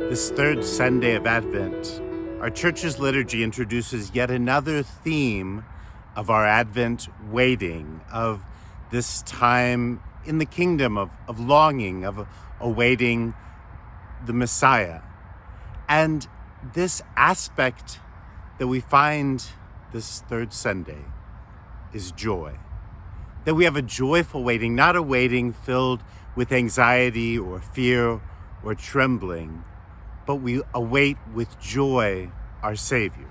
This third Sunday of Advent, our church's liturgy introduces yet another theme of our Advent waiting, of this time in the kingdom of longing, of awaiting the Messiah. And this aspect that we find this third Sunday is joy. That we have a joyful waiting, not a waiting filled with anxiety or fear or trembling, but we await with joy our Savior.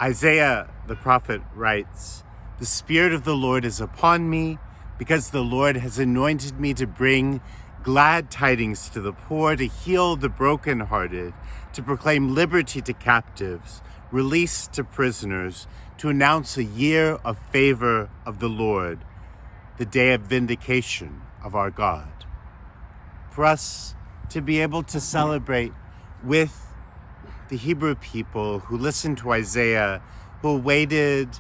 Isaiah the prophet writes, "The Spirit of the Lord is upon me, because the Lord has anointed me to bring glad tidings to the poor, to heal the brokenhearted, to proclaim liberty to captives, release to prisoners, to announce a year of favor of the Lord, the day of vindication of our God." For us to be able to celebrate with the Hebrew people who listened to Isaiah, who awaited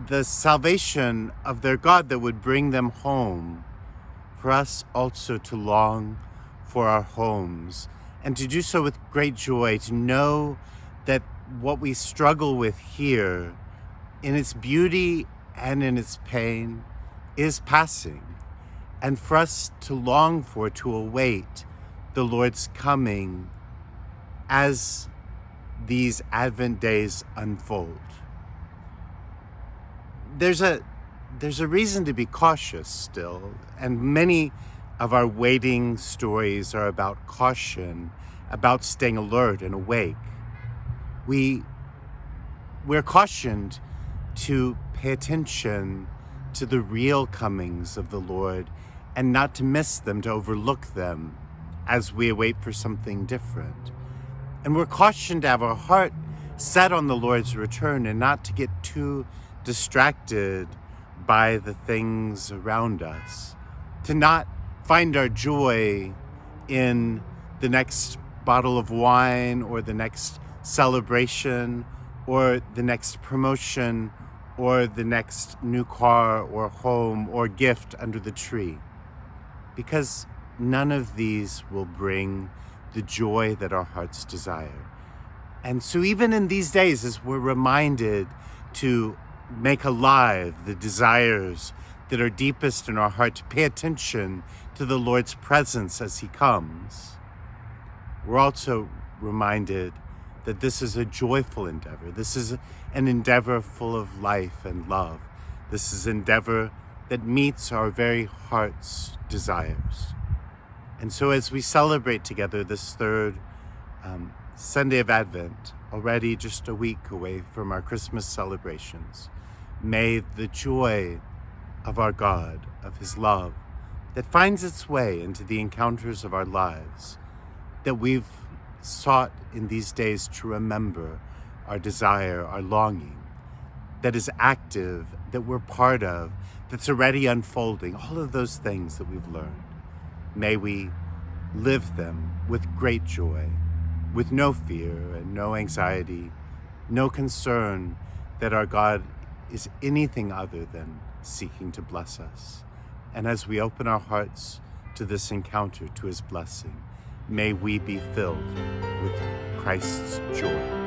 the salvation of their God that would bring them home, for us also to long for our homes and to do so with great joy, to know that what we struggle with here, in its beauty and in its pain, is passing, and for us to long for, to await the Lord's coming as these Advent days unfold. There's a reason to be cautious still, and many of our waiting stories are about caution, about staying alert and awake. We're cautioned to pay attention to the real comings of the Lord and not to miss them, to overlook them as we await for something different. And we're cautioned to have our heart set on the Lord's return and not to get too distracted by the things around us, to not find our joy in the next bottle of wine or the next celebration or the next promotion or the next new car or home or gift under the tree, because none of these will bring the joy that our hearts desire. And so even in these days, as we're reminded to make alive the desires that are deepest in our heart, to pay attention to the Lord's presence as he comes, we're also reminded that this is a joyful endeavor. This is an endeavor full of life and love. This is an endeavor that meets our very heart's desires. And so as we celebrate together this third Sunday of Advent, already just a week away from our Christmas celebrations, may the joy of our God, of his love, that finds its way into the encounters of our lives, that we've sought in these days to remember, our desire, our longing, that is active, that we're part of, that's already unfolding, all of those things that we've learned. May we live them with great joy, with no fear and no anxiety, no concern that our God is anything other than seeking to bless us. And as we open our hearts to this encounter, to his blessing, may we be filled with Christ's joy.